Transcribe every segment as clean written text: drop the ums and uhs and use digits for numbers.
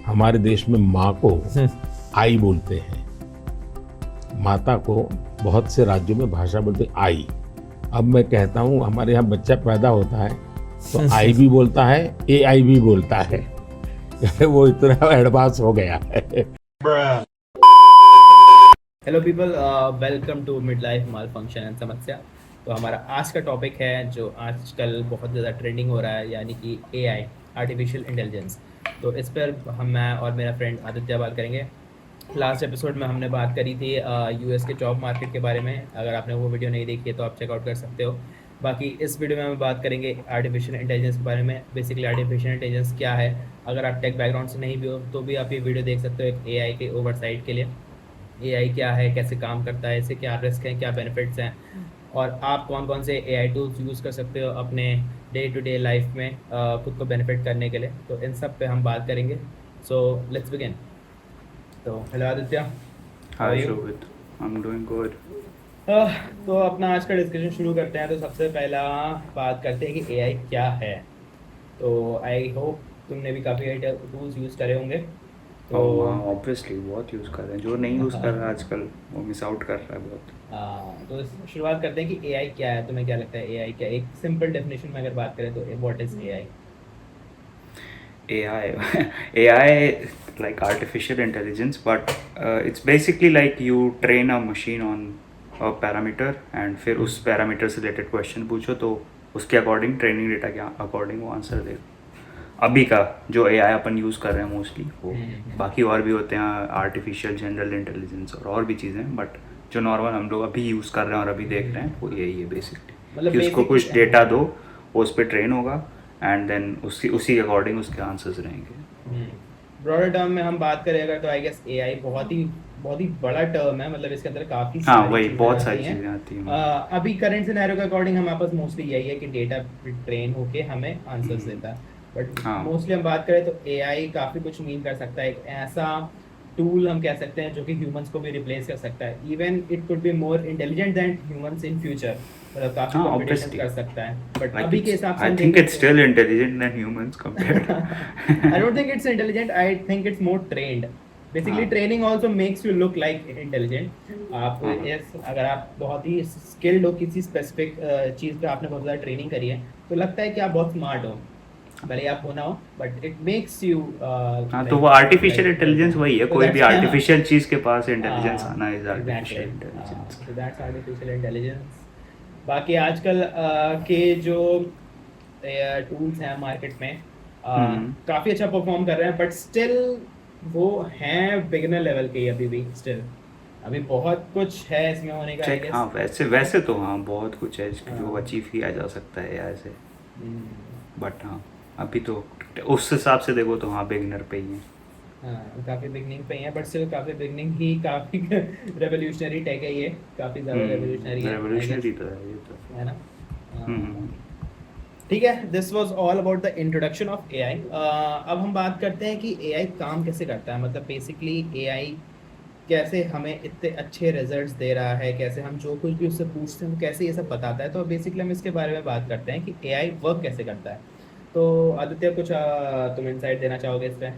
हमारे देश में माँ को आई बोलते हैं, माता को बहुत से राज्यों में भाषा बोलते हैं आई। अब मैं कहता हूँ हमारे यहाँ बच्चा पैदा होता है तो आई भी बोलता है, ए आई भी बोलता है। वो इतना एडवांस हो गया है। Hello people, welcome to midlife malfunction and समस्या। तो हमारा आज का टॉपिक है जो आजकल बहुत ज़्यादा ट्रेंडिंग हो रहा है, यानी कि एआई, आर्टिफिशियल इंटेलिजेंस। तो इस पर मैं और मेरा फ्रेंड आदित्य बात करेंगे। लास्ट एपिसोड में हमने बात करी थी यूएस के जॉब मार्केट के बारे में। अगर आपने वो वीडियो नहीं देखी है तो आप चेकआउट कर सकते हो। बाकी इस वीडियो में हम बात करेंगे आर्टिफिशियल इंटेलिजेंस के बारे में। बेसिकली आर्टिफिशियल इंटेलिजेंस क्या है, अगर आप टेक बैकग्राउंड से नहीं भी हो तो भी आप ये वीडियो देख सकते हो एक एआई के ओवरसाइट के लिए। एआई क्या है, कैसे काम करता है, इससे क्या रिस्क हैं, क्या बेनिफिट्स हैं, और आप कौन कौन से एआई टूल्स यूज़ कर सकते हो अपने डे टू डे लाइफ में खुद को बेनिफिट करने के लिए। तो इन सब पे हम बात करेंगे। So let's begin. तो hello Aditya, how are Hi you? Shobit, I'm doing good. तो अपना आज का डिस्कशन शुरू करते हैं। तो सबसे पहला बात करते हैं कि एआई क्या है। तो आई होप तुमने भी काफ़ी एआई टूल्स यूज़ करे होंगे। तो हाँ ऑब्वियसली बहुत यूज़ कर रहे हैं, जो नहीं यूज़ कर रहा है आजकल वो मिस आउट कर रहा है बहुत। तो शुरुआत करते हैं कि एआई क्या है। तुम्हें क्या लगता है एआई क्या? एक सिंपल डेफिनेशन में अगर बात करें तो what is AI? AI AI like artificial intelligence, but it's basically like you train a machine on a parameter and फिर उस पैरामीटर से रिलेटेड क्वेश्चन पूछो तो उसके अकॉर्डिंग, ट्रेनिंग डेटा के अकॉर्डिंग वो आंसर देगा। अभी का जो AI अपन यूज़ कर रहे हैं मोस्टली वो, बाकी और भी होते हैं आर्टिफिशियल जनरल इंटेलिजेंस और भी चीज़ें, बट जो नॉर्मल हम लोग अभी यूज़ कर रहे हैं और अभी देख रहे हैं वो यही है बेसिकली। मतलब कि उसको बेसिकली कुछ डेटा दो, वो उस पर ट्रेन होगा एंड देन उसी के अकॉर्डिंग उसके आंसर्स रहेंगे। ब्रॉडर टर्म में हम बात करें अगर, तो आई गेस एआई बहुत ही बड़ा टर्म है। मतलब इसके अंदर काफ़ी हाँ सारी वही, चीज़ें बहुत आती सारी हैं। चीज़ें आती हैं। अभी करंट सिनेरियो के अकॉर्डिंग हमारे पास मोस्टली यही है कि डेटा ट्रेन होके हमें आंसर्स देता है। बट हाँ मोस्टली हम बात करें तो एआई काफ़ी कुछ मीन कर सकता है। एक ऐसा टूल हम कह सकते हैं जो कि ह्यूमंस को भी रिप्लेस कर सकता है। Even it could be more intelligent then humans in future. मतलब काफ़ी हाँ कॉम्पिटिशन ऑब्वियसली, कर सकता है। बट लाइक अभी के इट्स, हिसाब से आई हम थिंक देखें इट्स तो still intelligent then humans compared. I don't think it's intelligent. I think it's more trained. Basically, हाँ training also makes you look like intelligent. आप हाँ इस अगर आप बहुत ही स्किल्ड हो किसी स्पेसिफिक चीज़ पे, आपने बहुत ज़्यादा ट्रेनिंग करी है, तो लगता है कि आप बहुत स्मार्ट हो, भले ही आप हो ना हो, बट इट मेक्स यू हाँ, तो वो like look artificial like intelligence वही है, तो कोई भी दैट्स आर्टिफिशियल चीज़ के पास इंटेलिजेंस आना इज एग्जैक्टली। Artificial intelligence. तो दैट्स आर्टिफिशियल इंटेलिजेंस। बाकी आजकल के जो टूल्स हैं मार्केट में हम्म। काफ़ी अच्छा परफॉर्म कर रहे हैं, बट स्टिल वो हैं बिगिनर लेवल के ही अभी भी। स्टिल अभी बहुत कुछ है इसमें होने का, आई चेक, हाँ गेस। वैसे वैसे तो हाँ बहुत कुछ है जो अचीव किया जा सकता है ऐसे, बट हाँ अभी तो उस हिसाब से देखो तो हाँ बिगिनर पे ही है। हाँ, काफ़ी बिगनिंग पे ही है, बट स्टिल काफ़ी बिगनिंग ही काफ़ी रेवोल्यूशनरी टेक है ये। काफ़ी ज़्यादा रेवोल्यूशनरी है, आई रेवोल्यूशनरी गेस, तो है ये तो। है ना? हम्म। ठीक है, this was all about the introduction of AI. अब हम बात करते हैं कि एआई काम कैसे करता है। मतलब बेसिकली एआई कैसे हमें इतने अच्छे रिजल्ट्स दे रहा है, कैसे हम जो कुछ भी उससे पूछते हैं वो कैसे ये सब बताता है। तो बेसिकली हम इसके बारे में बात करते हैं कि एआई वर्क कैसे करता है। तो आदित्य, कुछ तुम इंसाइट देना चाहोगे इस पे?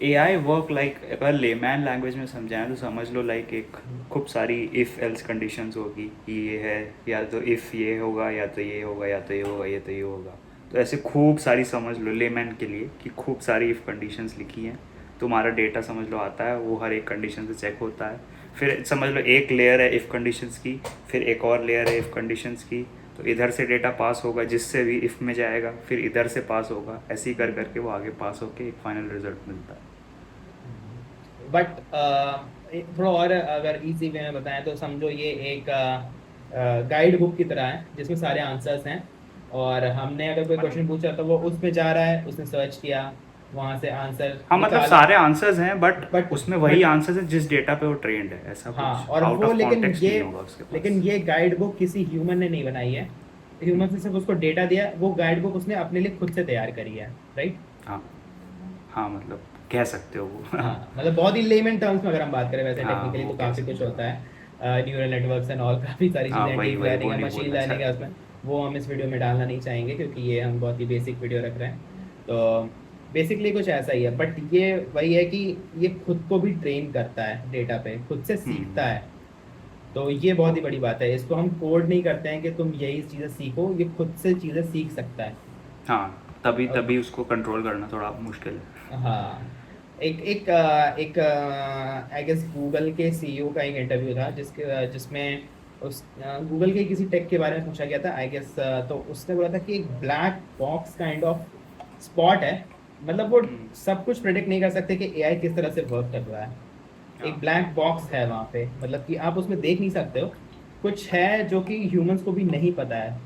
AI वर्क लाइक, अगर लेमैन लैंग्वेज में समझाएं तो समझ लो लाइक एक खूब सारी इफ़ एल्स कंडीशंस होगी कि ये है, या तो इफ़ ये होगा, या तो ये होगा, या तो ये होगा, ये तो ये होगा। तो ऐसे खूब सारी, समझ लो लेमैन के लिए कि खूब सारी इफ़ कंडीशंस लिखी हैं। तुम्हारा डेटा समझ लो आता है, वो हर एक कंडीशन से चेक होता है। फिर समझ लो एक लेयर है इफ़ कंडीशंस की, फिर एक और लेयर है इफ़ कंडीशंस की। तो इधर से डेटा पास होगा जिससे भी इफ़ में जाएगा, फिर इधर से पास होगा, ऐसे ही कर करके वो आगे पास होके एक फाइनल रिजल्ट मिलता है। बट थोड़ा और अगर इजी वे में बताएं तो समझो ये एक गाइड बुक की तरह है जिसमें सारे आंसर्स हैं, और हमने अगर कोई क्वेश्चन पूछा तो वो उस पे जा रहा है, उसने सर्च किया, वहाँ से आंसर हाँ मतलब निकाला। सारे आंसर्स हैं, बट बट उसमें वही बट आंसर्स है जिस डेटा पे वो ट्रेंड है, ऐसा हाँ, कुछ और आउट वो ऑफ कॉन्टेक्स्ट नहीं होगा उसके लेकिन पास। ये गाइड बुक किसी ह्यूमन ने नहीं बनाई है। ह्यूमन ने सिर्फ उसको डेटा दिया, वो गाइड बुक उसने अपने लिए खुद से तैयार करी है, राइट? हाँ हाँ मतलब कह सकते हो वो। हाँ, मतलब बहुत ही लेमन टर्म्स में अगर हम बात करें, वैसे हाँ टेक्निकली वो तो कह काफ़ी कुछ सकते होता हो। है, न्यूरल नेटवर्क्स एंड ऑल, काफ़ी सारी हाँ चीज़ें हैं, वही डीप वही, लर्निंग वो है, नहीं मशीन बोलना लर्निंग है चाहता। उसमें। वो हम इस वीडियो में डालना नहीं चाहेंगे क्योंकि ये हम बहुत ही बेसिक वीडियो रख रहे हैं। तो बेसिकली कुछ ऐसा ही है, बट ये वही है कि ये खुद को भी ट्रेन करता है डेटा पे, खुद से सीखता है। तो ये बहुत ही बड़ी बात है, इसको हम कोड नहीं करते हैं कि तुम यही चीज़ें सीखो, ये खुद से चीज़ें सीख सकता है। हाँ, तभी अब तभी उसको कंट्रोल करना थोड़ा मुश्किल है। हाँ, एक आई गेस गूगल के सीईओ का एक इंटरव्यू था जिसमें उस गूगल के किसी टेक के बारे में पूछा गया था आई गेस। तो उसने बोला था कि एक black box kind of spot है, मतलब वो हम्म, सब कुछ प्रेडिक्ट नहीं कर सकते कि एआई किस तरह से वर्क कर रहा है। एक हाँ, ब्लैक बॉक्स है वहाँ पे, मतलब कि आप उसमें देख नहीं सकते हो, कुछ है जो कि ह्यूमंस को भी नहीं पता है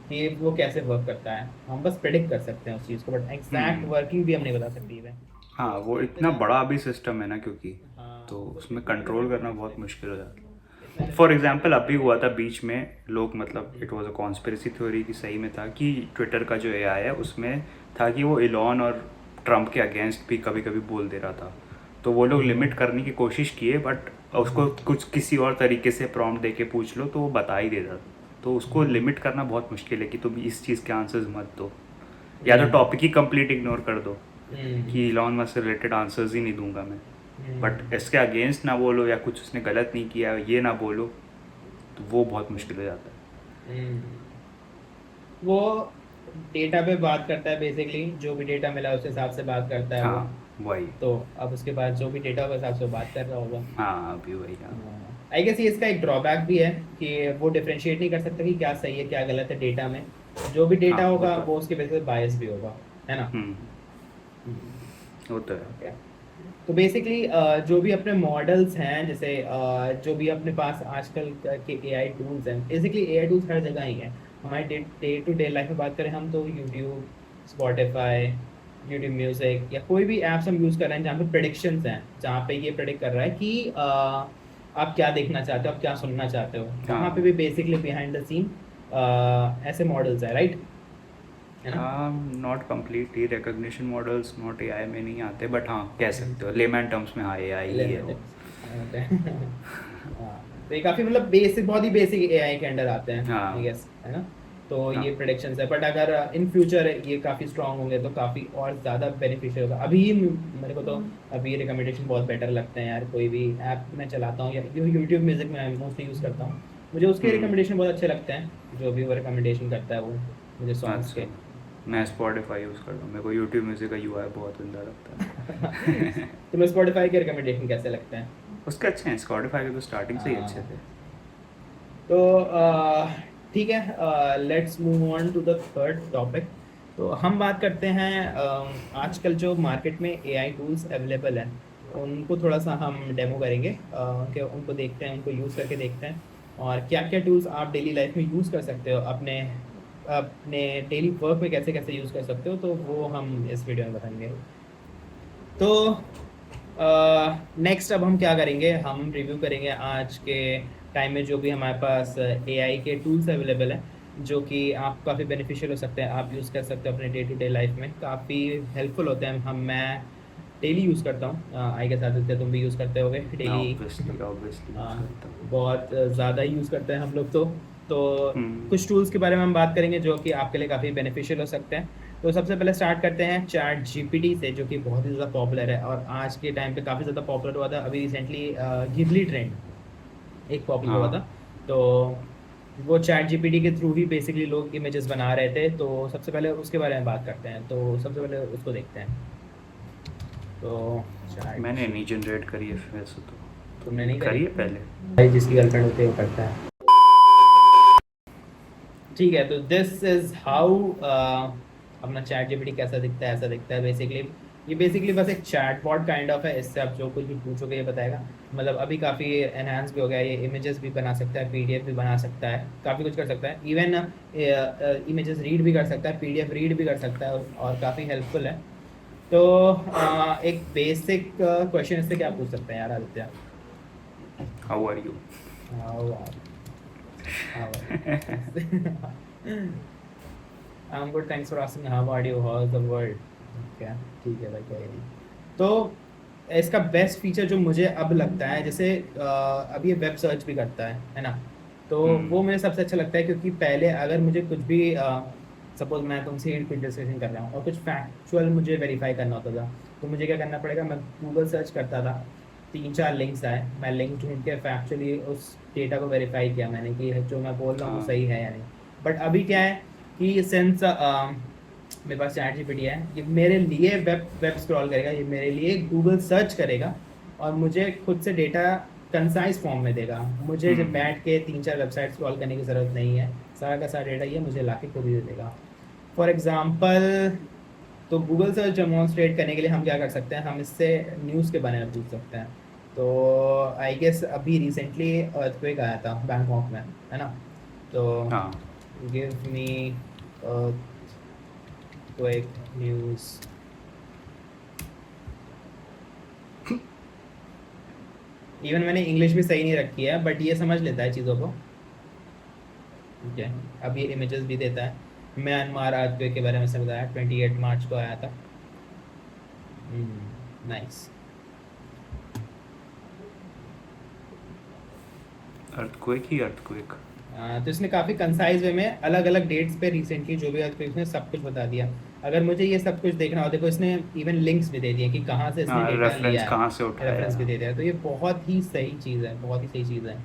कि वो कैसे वर्क करता है। हम बस प्रेडिक्ट कर सकते हैं उस चीज़ को, बट एग्जैक्ट हम्म, वर्किंग भी हम नहीं बता सकते इवन। हाँ, वो तो इतना इतना, बड़ा भी सिस्टम है ना, क्योंकि तो हाँ, तो उसमें इतना कंट्रोल लिमिटेड करना टूल्स बहुत है, मुश्किल हो जाता इतना है। फॉर लिमिटेड एग्जांपल टूल्स अभी है। हुआ था बीच में, लोग मतलब it was a conspiracy theory कि सही में था कि ट्विटर का जो एआई है उसमें था कि वो इलॉन और ट्रम्प के अगेंस्ट भी कभी कभी बोल दे रहा था। तो वो लोग लिमिट करने की कोशिश किए, बट उसको कुछ किसी और तरीके से प्रॉम्प्ट दे के पूछ लो तो वो बता ही देता। तो उसको लिमिट करना बहुत मुश्किल है कि तुम इस चीज़ के आंसर्स मत दो, या तो टॉपिक ही कंप्लीट इग्नोर कर दो कि इलॉन मस्क से रिलेटेड आंसर्स ही नहीं दूंगा मैं, बट इसके अगेंस्ट ना बोलो या कुछ उसने गलत नहीं किया ये ना बोलो, तो वो बहुत मुश्किल हो जाता वो डेटा पे बात करता है बेसिकली, जो भी डेटा मिला उस हिसाब से बात करता है। है वो। हाँ, वही। तो अब उसके बाद जो भी डेटा होगा उस हिसाब से वो बात कर रहा होगा। हाँ, अभी वही। हाँ, आई गेस ये इसका एक ड्रॉबैक भी है कि वो डिफरेंशिएट नहीं कर सकता कि क्या सही है क्या गलत है डेटा में। जो भी डेटा हाँ, वो होगा तो है। वो उसके वजह से बायस भी होगा, है ना। हम्म, वो तो है। ओके। तो बेसिकली जो भी अपने मॉडल्स हैं, जैसे जो भी अपने पास आजकल के एआई टूल्स हैं, बेसिकली एआई टूल्स हर जगह ही हैं। हमारे डे टू डे लाइफ में बात करें हम तो यूट्यूब, स्पॉटिफाई, यूट्यूब म्यूजिक या कोई भी ऐप्स हम यूज़ कर रहे हैं जहाँ पे प्रेडिक्शंस हैं, जहाँ पे ये प्रेडिक्ट कर रहा है कि आप क्या देखना चाहते हो, आप क्या सुनना चाहते हो, वहाँ पे हाँ, भी बेसिकली बिहाइंड द सीन ऐसे मॉडल्स हैं, राइट, है ना। हाँ, not completely recognition models not AI में नहीं आते, बट हाँ कह सकते हो लेमैन टर्म्स में, हाँ एआई ही है वो। हाँ, तो ये काफी मतलब बेसिक, बहुत ही बेसिक एआई के अंडर आते हैं हाँ, आई गेस, है ना। तो हाँ, ये प्रेडिक्शंस है, बट अगर इन फ्यूचर ये काफी स्ट्रांग होंगे तो काफी और ज्यादा बेनिफिशियल होगा। अभी मेरे को तो अभी रिकमेंडेशन बहुत बेटर लगते हैं यार, कोई भी ऐप मैं चलाता हूँ या यूट्यूब म्यूजिक में मोस्टली यूज़ करता हूँ, मुझे उसके हम्म, रिकमेंडेशन बहुत अच्छे लगते हैं, जो भी वो रिकमेंडेशन करता है वो मुझे सॉन्ग्स अच्छा। के। मैं स्पॉटिफाई यूज़ करता हूँ, मेरे को यूट्यूब म्यूजिक का यूआई बहुत गंदा लगता है। तुम्हें स्पॉटिफाई के रिकमेंडेशन कैसे लगते हैं? उसके अच्छे हैं, स्पॉटिफाई के तो स्टार्टिंग से ही अच्छे हाँ, थे। तो ठीक है, let's move on to the third topic. तो हम बात करते हैं आजकल जो मार्केट में एआई टूल्स अवेलेबल हैं उनको थोड़ा सा हम डेमो करेंगे, कि उनको देखते हैं, उनको यूज़ करके देखते हैं, और क्या क्या टूल्स आप डेली लाइफ में यूज़ कर सकते हो, अपने अपने डेली वर्क में कैसे कैसे यूज़ कर सकते हो, तो वो हम इस वीडियो में बताएंगे। तो नेक्स्ट अब हम क्या करेंगे, हम रिव्यू करेंगे आज के टाइम में जो भी हमारे पास एआई के टूल्स अवेलेबल हैं, जो कि आप काफ़ी बेनिफिशियल हो सकते हैं, आप यूज़ कर सकते हो अपने डे टू डे लाइफ में, काफ़ी हेल्पफुल होते हैं। मैं डेली यूज़ करता हूँ, आई के साथ तुम भी यूज़ करते होगे डेली। ऑब्वियसली ऑब्वियसली यूज़ करता हूँ। बहुत ज़्यादा यूज़ करते हैं हम लोग तो हम्म, कुछ टूल्स के बारे में हम बात करेंगे जो कि आपके लिए काफ़ी बेनिफिशियल हो सकते हैं। तो सबसे पहले स्टार्ट करते हैं चैट जीपीटी से, जो कि बहुत ही ज़्यादा पॉपुलर है और आज के टाइम पे काफ़ी ज़्यादा पॉपुलर हुआ था। अभी रिसेंटली गिबली ट्रेंड एक पॉपुलर हुआ था, हाँ, तो वो चैट जीपीटी के थ्रू ही बेसिकली लोग इमेजेस बना रहे थे। तो सबसे पहले उसके बारे में बात करते हैं, तो सबसे पहले उसको देखते हैं। तो चैट मैंने नहीं जनरेट करी है वैसे तो। तुमने नहीं करी करी? है पहले। भाई जिसकी गर्लफ्रेंड होती है वो करता है। ठीक है, तो दिस इज हाउ अपना चैट जीपीटी कैसा दिखता है, ऐसा दिखता है बेसिकली। ये बेसिकली बस एक चैट बॉट काइंड ऑफ है, इससे आप जो कुछ भी पूछोगे ये बताएगा। मतलब अभी काफ़ी एनहांस भी हो गया है, ये इमेजेस भी बना सकता है, पीडीएफ भी बना सकता है, काफ़ी कुछ कर सकता है, इवन इमेजेस रीड भी कर सकता है, पीडीएफ रीड भी कर सकता है, और काफ़ी हेल्पफुल है। तो एक बेसिक क्वेश्चन इससे क्या पूछ सकते हैं यार Aditya? How are you? How I'm good, thanks for asking. How are you? How's the world? क्या ठीक है भाई, कोई नहीं। तो इसका बेस्ट फीचर जो मुझे अब लगता है, जैसे अब ये वेब सर्च भी करता है ना। तो वो मुझे सबसे अच्छा लगता है, क्योंकि पहले अगर मुझे कुछ भी सपोज मैं तुमसे कुछ डिस्कशन कर रहा हूँ और कुछ फैक्चुअल मुझे वेरीफाई करना होता था, तो मुझे क्या करना पड़ेगा, मैं गूगल सर्च करता था, 3-4 लिंक्स आए, मैं लिंक ढूंढ के फैक्चुअली उस डेटा को वेरीफाई किया मैंने कि जो मैं बोल रहा हूँ वो हाँ सही है या नहीं। बट अभी क्या है कि सिंस मेरे पास चैट जीपीटी है, ये मेरे लिए वेब वेब स्क्रॉल करेगा, ये मेरे लिए गूगल सर्च करेगा और मुझे खुद से डेटा कंसाइज फॉर्म में देगा। मुझे जब बैठ के 3-4 वेबसाइट स्क्रॉल करने की ज़रूरत नहीं है, सारा का सारा डेटा ये मुझे ला के खुद ही दे देगा। फॉर एग्ज़ाम्पल, तो गूगल सर्च डेमोन्स्ट्रेट करने के लिए हम क्या कर सकते हैं, हम इससे न्यूज़ के बारे में पूछ सकते हैं। तो आई गेस अभी रिसेंटली अर्थक्वेक आया था बैंकॉक में, है ना? तो हाँ give me earthquake news. Even मैंने इंग्लिश भी सही नहीं रखी है, बट ये समझ लेता है चीज़ों को। ठीक है, अब ये इमेजेस भी देता है। म्यांमार अर्थक्वेक के बारे में से बताया, 28 मार्च को आया था। नाइस। अर्थक्वेक ही अर्थक्वेक। तो इसने काफ़ी कंसाइज वे में अलग अलग डेट्स पे रिसेंटली जो भी अर्थक्वेक ने सब कुछ बता दिया। अगर मुझे ये सब कुछ देखना हो, देखो इसने इवन लिंक्स भी दे दिए कि कहाँ से इसने हाँ डेटा रेफरेंस लिया है, कहाँ से उठाया रेफरेंस भी है। दे दिया है। तो ये बहुत ही सही चीज़ है, बहुत ही सही चीज़ है।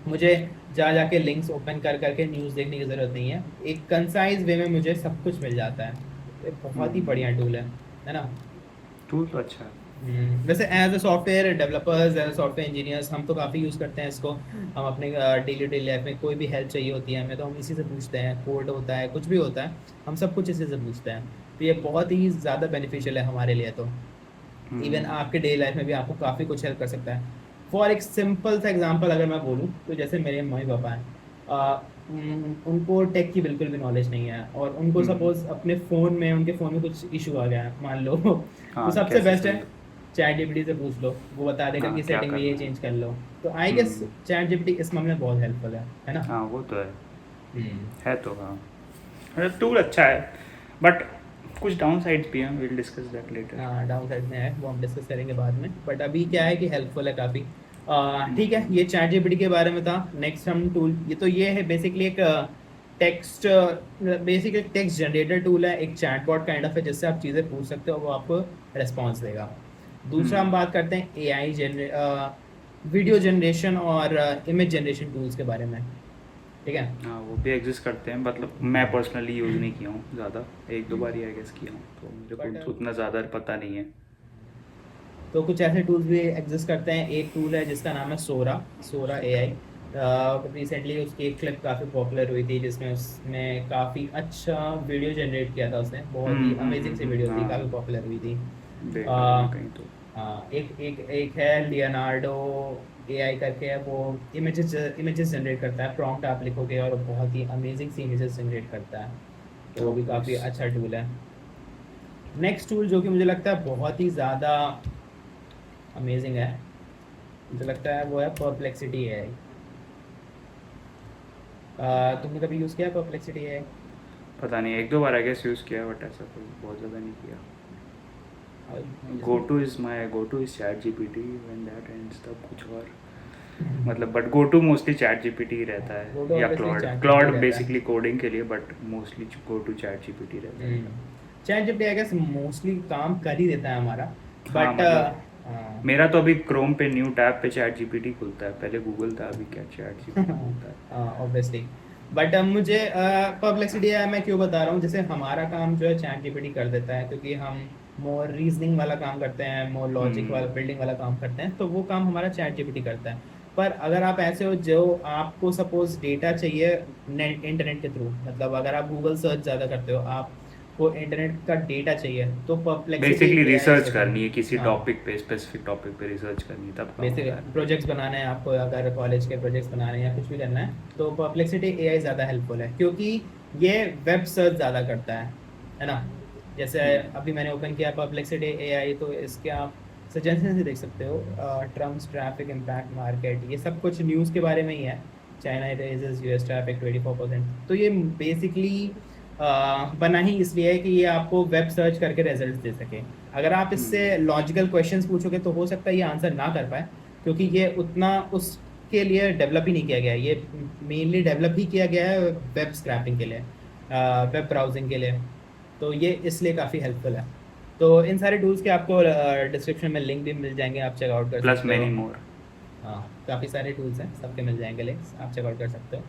मुझे जा जाके लिंक्स ओपन कर करके न्यूज़ देखने की ज़रूरत नहीं है, एक कंसाइज वे में मुझे सब कुछ मिल जाता है। ये बहुत ही बढ़िया टूल है ना? टूल तो अच्छा है। वैसे as a software developers, as software engineers, हम तो काफ़ी यूज़ करते हैं इसको। हम अपने डेली लाइफ में कोई भी हेल्प चाहिए होती है हमें, तो हम इसी से पूछते हैं। कोड होता है, कुछ भी होता है, हम सब कुछ इसी से पूछते हैं। तो ये बहुत ही ज़्यादा बेनिफिशियल है हमारे लिए। तो इवन आपके डेली लाइफ में भी आपको काफ़ी कुछ हेल्प कर सकता है। फॉर एक सिंपल सा एग्जांपल अगर मैं बोलूँ, तो जैसे मेरे मम्मी पापा हैं, उनको टेक की बिल्कुल भी नॉलेज नहीं है, और उनको सपोज अपने फ़ोन में, उनके फ़ोन में कुछ इशू आ गया है मान लो, तो हाँ सबसे कैसे बेस्ट है सही। चैट जीपीटी से पूछ लो, वो बता देगा हाँ कि क्या सेटिंग में ये करना है। चेंज कर लो। तो आई गेस चैट जीपीटी इस मामले में बहुत हेल्पफुल है ना? हाँ वो तो है तो हाँ टूल अच्छा है, बट कुछ डाउन साइड्स भी हैं, विल डिस्कस दैट लेटर। हाँ, डाउन साइड में है, वो हम डिस्कस करेंगे बाद में। बट अभी क्या है कि हेल्पफुल है काफ़ी। ठीक है, ये चैट जीपीटी के बारे में था। नेक्स्ट हम टूल, ये है बेसिकली एक text basically text generator tool है, एक चैटबॉट काइंड ऑफ है, जिससे आप चीज़ें पूछ सकते हो, वो आपको रिस्पॉन्स देगा। दूसरा हम बात करते हैं एआई वीडियो जनरेशन और इमेज जनरेशन टूल्स के बारे में। ठीक है, हाँ वो भी एग्जिस्ट करते हैं, मतलब मैं पर्सनली यूज़ नहीं किया हूँ ज़्यादा, 1-2 बार ही आई गेस किया हूँ, तो मुझे But, कुछ उतना ज़्यादा पता नहीं है। तो कुछ ऐसे टूल्स भी एग्जिस्ट करते हैं। एक टूल है जिसका नाम है सोरा एआई। रिसेंटली उसकी एक क्लिप काफ़ी पॉपुलर हुई थी, जिसमें उसने काफ़ी अच्छा वीडियो जनरेट किया था। उसने बहुत ही अमेजिंग सी वीडियो थी, हाँ काफ़ी पॉपुलर हुई थी। देखा मैंने कहीं तो। एक एक एक है लियोनार्डो एआई करके है, वो इमेजेस जनरेट करता है। प्रॉम्प्ट आप लिखोगे और वो बहुत ही अमेजिंग सी इमेजेस जनरेट करता है, तो वो भी काफ़ी अच्छा टूल है। नेक्स्ट टूल जो कि मुझे लगता है बहुत ही ज़्यादा अमेजिंग है, मुझे लगता है वो है परप्लेक्सिटी एआई। तुमने कभी यूज़ किया परप्लेक्सिटी एआई? पता नहीं, 1-2 बार आई गेस यूज़ किया, बट ऐसा कोई बहुत ज़्यादा नहीं किया। go-to is chat GPT, when that ends तब कुछ और, मतलब but go-to mostly chat GPT ही रहता Go-to है, या obviously ChatGPT क्लॉड रहता है। बेसिकली कोडिंग के लिए, but mostly go-to chat GPT रहता है। ChatGPT I guess mostly काम कर ही देता है हमारा, हाँ, बट मतलब मेरा तो अभी क्रोम पे न्यू टैब पे चैट जीपीटी खुलता है, पहले गूगल था, अभी क्या चैट जीपीटी खुलता है। ऑब्वियसली। बट मुझे परप्लेक्सिटी मैं क्यों बता रहा हूँ, जैसे हमारा काम जो है चैट जीपीटी कर देता है, क्योंकि हम मोर रीजनिंग वाला काम करते हैं, मोर लॉजिक वाला बिल्डिंग वाला काम करते हैं, तो वो काम हमारा चैट जीपीटी करता है। पर अगर आप ऐसे हो जो आपको सपोज डेटा चाहिए इंटरनेट के थ्रू, मतलब अगर आप गूगल सर्च ज़्यादा करते हो, आपको इंटरनेट का डेटा चाहिए, तो परप्लेक्सिटी बेसिकली रिसर्च करनी है किसी टॉपिक पे, स्पेसिफिक टॉपिक पे रिसर्च करनी है, तब काम होता है। बेसिक प्रोजेक्ट्स बनाने हैं आपको, अगर कॉलेज के प्रोजेक्ट्स बनाने हैं या कुछ भी करना है, तो परप्लेक्सिटी एआई ज़्यादा हेल्पफुल है, क्योंकि ये वेब सर्च ज़्यादा करता है ना? जैसे अभी मैंने ओपन किया परप्लेक्सिटी एआई, तो इसके आप सजेशन से देख सकते हो, ट्रम्प्स ट्रैफिक इम्पैक्ट मार्केट, ये सब कुछ न्यूज़ के बारे में ही है। China raises US traffic 24%। तो ये बेसिकली बना ही इसलिए है कि ये आपको वेब सर्च करके रिजल्ट दे सके। अगर आप इससे लॉजिकल क्वेश्चंस पूछोगे तो हो सकता है ये आंसर ना कर पाए, क्योंकि ये उतना उसके लिए डेवलप ही नहीं किया गया है। ये मेनली डेवलप ही किया गया है वेब स्क्रैपिंग के लिए। वेब ब्राउजिंग के लिए, तो ये इसलिए काफ़ी हेल्पफुल है। तो इन सारे टूल्स के आपको डिस्क्रिप्शन में लिंक भी मिल जाएंगे, आप चेकआउट कर प्लस सकते मैनी हो। मोर। हाँ, काफ़ी सारे टूल्स हैं, सबके मिल जाएंगे लिंक्स, आप चेकआउट कर सकते हो।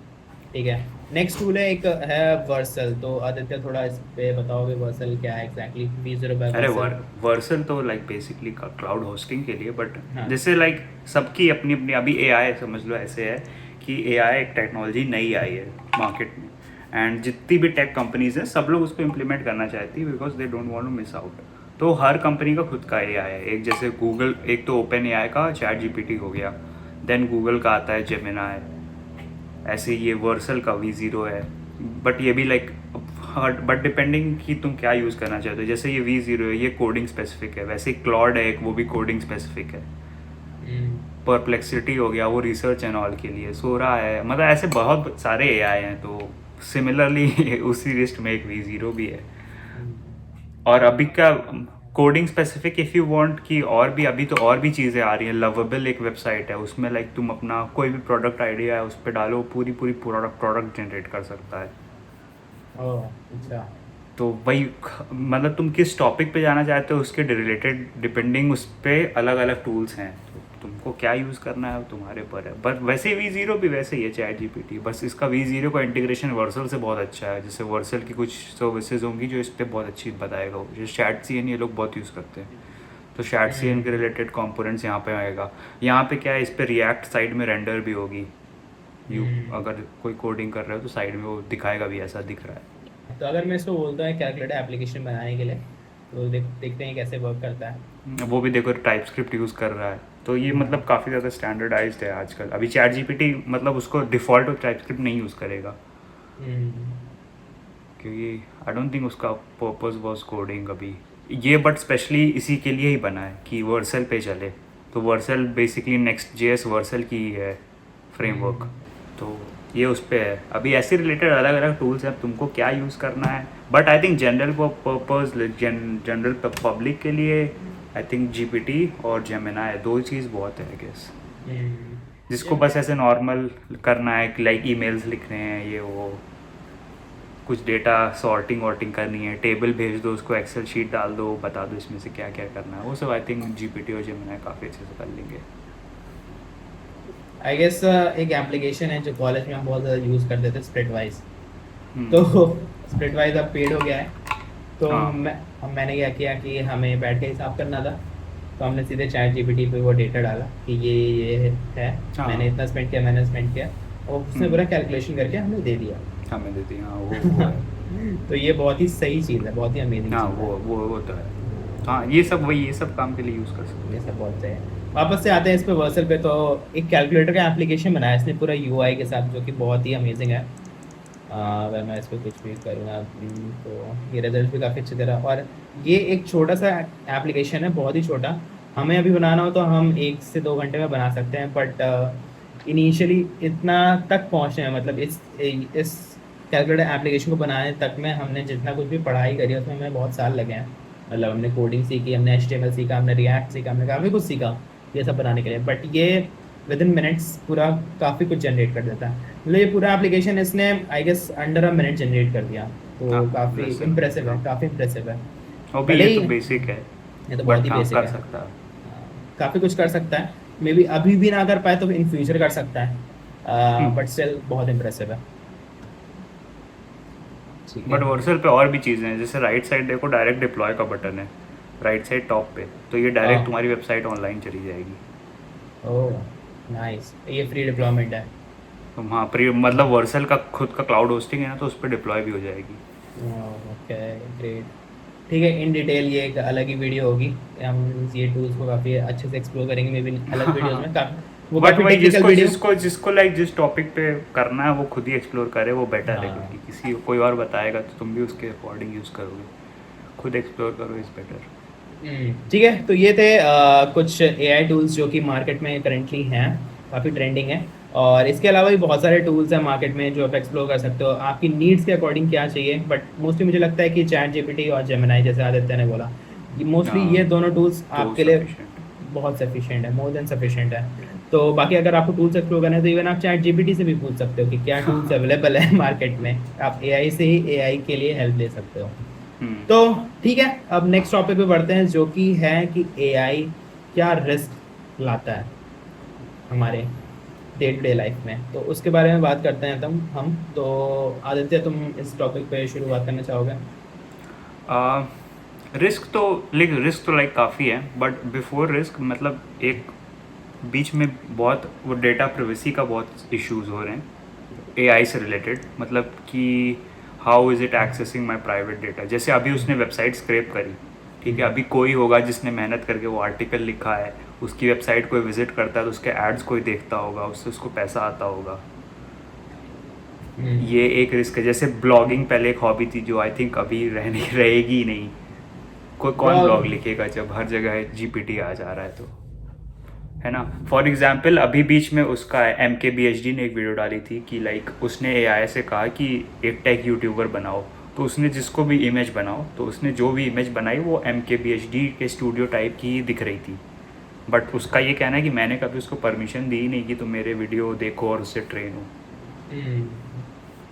ठीक है, नेक्स्ट टूल है, एक है वर्सल। तो आदित्य थोड़ा इस पे बताओगे वर्सल क्या है एग्जैक्टली, V0 बाय अरे वर्सल। वर्सल तो लाइक बेसिकली क्लाउड होस्टिंग के लिए, बट हाँ। जैसे लाइक सबकी अपनी अपनी, अभी एआई समझ लो ऐसे है कि एआई एक टेक्नोलॉजी नई आई है मार्केट में, एंड जितनी भी टेक कंपनीज हैं सब लोग उसको इम्प्लीमेंट करना चाहती है because they don't want to miss out. तो हर कंपनी का खुद का एआई है। एक जैसे गूगल, एक तो ओपन एआई का चैट जीपीटी हो गया, देन गूगल का आता है जेमिनाई, ऐसे ये वर्सल का V0 है। बट ये भी लाइक, बट डिपेंडिंग कि तुम क्या यूज़ करना चाहते हो। जैसे ये V0 है, ये कोडिंग स्पेसिफिक है, वैसे क्लॉड है एक, वो भी कोडिंग स्पेसिफिक है। परप्लेक्सिटी हो गया, वो रिसर्च एंड ऑल के लिए। सोरा है, मतलब ऐसे बहुत सारे एआई हैं। तो सिमिलरली उसी लिस्ट में एक V0 भी है। और अभी का coding specific if you want कि और भी, अभी तो और भी चीज़ें आ रही हैं। लवेबल एक वेबसाइट है, उसमें लाइक तुम अपना कोई भी प्रोडक्ट आइडिया है उस पर डालो, पूरी पूरी प्रोडक्ट जनरेट कर सकता है। ओह अच्छा। तो वही मतलब तुम किस टॉपिक पे जाना चाहते हो उसके रिलेटेड डिपेंडिंग उस पर अलग अलग टूल्स हैं। तो तुमको क्या यूज़ करना है तुम्हारे पर है। बट वैसे V0 भी वैसे ही है चैट जीपीटी, बस इसका V0 का इंटीग्रेशन वर्सल से बहुत अच्छा है। जैसे वर्सल की कुछ सर्विसेज होंगी जो इस पर बहुत अच्छी बताएगा वो, जैसे चैट CN ये लोग बहुत यूज़ करते हैं। तो चैट CN के रिलेटेड कंपोनेंट्स यहाँ पे आएगा। यहाँ पे क्या है, इस पर रिएक्ट साइड में रेंडर भी होगी। यू अगर कोई कोडिंग कर रहे हो तो साइड में वो दिखाएगा भी, ऐसा दिख रहा है। तो अगर मैं इसको बोलता हूँ कैलकुलेटर एप्लीकेशन बनाने के लिए, तो देखते हैं कैसे वर्क करता है। वो भी देखो टाइप स्क्रिप्ट यूज़ कर रहा है। तो ये मतलब काफ़ी ज़्यादा स्टैंडर्डाइज्ड है आजकल। अभी चैट जीपीटी मतलब उसको डिफ़ॉल्ट टाइप स्क्रिप्ट नहीं यूज़ करेगा, क्योंकि आई डोंट थिंक उसका पर्पस वाज कोडिंग अभी ये। बट स्पेशली इसी के लिए ही बना है कि वर्सल पे चले। तो Vercel basically next JS Vercel की ही है फ्रेमवर्क। तो ये उस पर है। अभी ऐसे रिलेटेड अलग अलग टूल्स हैं, तुमको क्या यूज़ करना है। But I think general purpose, general public के लिए आई थिंक GPT और जेमिनाई, दो चीज़ बहुत है आई गेस। जिसको बस ऐसे नॉर्मल करना है, लाइक ईमेल्स लिखने हैं, ये वो कुछ डेटा सॉर्टिंग वॉर्टिंग करनी है, टेबल भेज दो उसको, एक्सेल शीट डाल दो, बता दो इसमें से क्या क्या करना है, वो सब आई थिंक GPT और जेमिनाई काफ़ी अच्छे से कर लेंगे। आई गेस एक एप्लीकेशन है जो कॉलेज में हम बहुत ज़्यादा यूज़ करते थे, स्प्लिटवाइज। तो स्प्लिटवाइज अब पेड हो गया है। तो हाँ। मैंने क्या किया कि हमें बैठ के हिसाब करना था, तो हमने सीधे चैट GPT पे वो डेटा डाला कि ये है, हाँ। मैंने इतना स्पेंड किया, मैंने स्पेंड किया, और उसने पूरा कैलकुलेशन करके हमें दे दिया। हमें देती हाँ वो है। तो ये बहुत ही सही चीज़ है, बहुत ही अमेजिंग हाँ चीज़ है। वो तो है। हाँ ये सब वही, ये सब काम के लिए यूज़ कर सकते ये सब बहुत सही है। वापस से आते हैं इस पे वर्सल पे। तो एक कैलकुलेटर का एप्लीकेशन बनाया इसने पूरा UI के साथ, जो कि बहुत ही अमेजिंग है। अगर मैं इस पर कुछ भी करूँगा तो ये रिजल्ट भी काफ़ी अच्छी तरह, और ये एक छोटा सा एप्लीकेशन है, बहुत ही छोटा। हमें अभी बनाना हो तो हम 1 से 2 घंटे में बना सकते हैं, बट इनिशियली इतना तक पहुँचने में, मतलब इस कैलकुलेटर एप्लीकेशन को बनाने तक में हमने जितना कुछ भी पढ़ाई करी है उसमें हमें बहुत साल लगे हैं। मतलब हमने कोडिंग सीखी, हमने HTML सीखा, हमने रिएक्ट सीखा, हमने काफ़ी कुछ सीखा ये सब बनाने के लिए। बट ये विद इन मिनट्स पूरा काफ़ी कुछ जनरेट कर देता है। मतलब ये पूरा एप्लीकेशन इसने I guess under a minute generate कर दिया। तो हाँ, काफ़ी impressive। इम्प्रेसिव है, काफ़ी इम्प्रेसिव है। और भी भले ये तो ही बेसिक है, ये तो बहुत बट ही हाँ बेसिक कर है, सकता है। काफ़ी कुछ कर सकता है। मे बी अभी भी ना कर पाए तो इन फ्यूचर कर सकता है, बट स्टिल बहुत इम्प्रेसिव है। ठीक है। बट वर्सल पे और भी चीज़ें हैं, जैसे राइट साइड देखो डायरेक्ट डिप्लॉय का बटन है राइट साइड टॉप पे, तो ये डायरेक्ट हाँ। तुम्हारी वेबसाइट ऑनलाइन चली जाएगी। ओह नाइस, ये फ्री डिप्लॉयमेंट है। तो वहाँ पर मतलब वर्सल का खुद का क्लाउड होस्टिंग है ना, तो उस पर डिप्लॉय भी हो जाएगी। Okay great. ठीक है, इन डिटेल ये एक अलग ही वीडियो होगी, हम ये टूल्स को काफ़ी अच्छे से एक्सप्लोर करेंगे मे बी अलग वीडियोस में। वो बट काफ़ी वही टेक्निकल जिसको वीडियो। जिसको जिसको लाइक जिस टॉपिक पे करना है वो खुद ही एक्सप्लोर करे, वो बेटर है। हाँ। क्योंकि किसी कोई और बताएगा तो तुम भी उसके अकॉर्डिंग यूज़ करोगे। खुद एक्सप्लोर करो इज़ बेटर। ठीक है, तो ये थे कुछ AI टूल्स जो कि मार्केट में करेंटली हैं, काफ़ी ट्रेंडिंग है। और इसके अलावा भी बहुत सारे टूल्स हैं मार्केट में जो आप एक्सप्लोर कर सकते हो, आपकी नीड्स के अकॉर्डिंग क्या चाहिए। बट मोस्टली मुझे लगता है कि चैट GPT और जेमिनाई, जैसे आदित्य ने बोला, मोस्टली ये दोनों टूल्स तो आपके लिए sufficient। बहुत सफिशिएंट है, मोर देन सफिशिएंट है। तो बाकी अगर आपको टूल्स एक्सप्लोर करना है तो इवन आप चैट जीपीटी से भी पूछ सकते हो कि क्या टूल्स अवेलेबल है मार्केट में। आप एआई से ही एआई के लिए हेल्प ले सकते हो। तो ठीक है, अब नेक्स्ट टॉपिक पे बढ़ते हैं, जो कि है कि एआई क्या रिस्क लाता है हमारे डे टू डे लाइफ में, तो उसके बारे में बात करते हैं हम। तो आदित्य, तुम इस टॉपिक पे शुरुआत करना चाहोगे? रिस्क तो लाइक काफ़ी है, बट बिफोर रिस्क मतलब एक बीच में बहुत वो डेटा प्रिवेसी का बहुत इश्यूज हो रहे हैं एआई से रिलेटेड। मतलब कि how is it accessing my private data. जैसे अभी उसने वेबसाइट स्क्रैप करी, ठीक है, अभी कोई होगा जिसने मेहनत करके वो आर्टिकल लिखा है, उसकी वेबसाइट कोई विजिट करता है तो उसके एड्स कोई देखता होगा, उससे उसको पैसा आता होगा। ये एक रिस्क है। जैसे ब्लॉगिंग पहले एक हॉबी थी जो आई थिंक अभी रहेगी ही नहीं। कौन ब्लॉग लिखेगा जब हर जगह जीपीटी आ जा रहा है, तो है ना। फॉर एग्जाम्पल अभी बीच में उसका MKBHD ने एक वीडियो डाली थी कि लाइक उसने AI से कहा कि एक टेक यूट्यूबर बनाओ, तो उसने जिसको भी इमेज बनाओ, तो उसने जो भी इमेज बनाई वो MKBHD के स्टूडियो टाइप की ही दिख रही थी। बट उसका ये कहना है कि मैंने कभी उसको परमिशन दी ही नहीं कि तुम मेरे वीडियो देखो और उससे ट्रेन हो।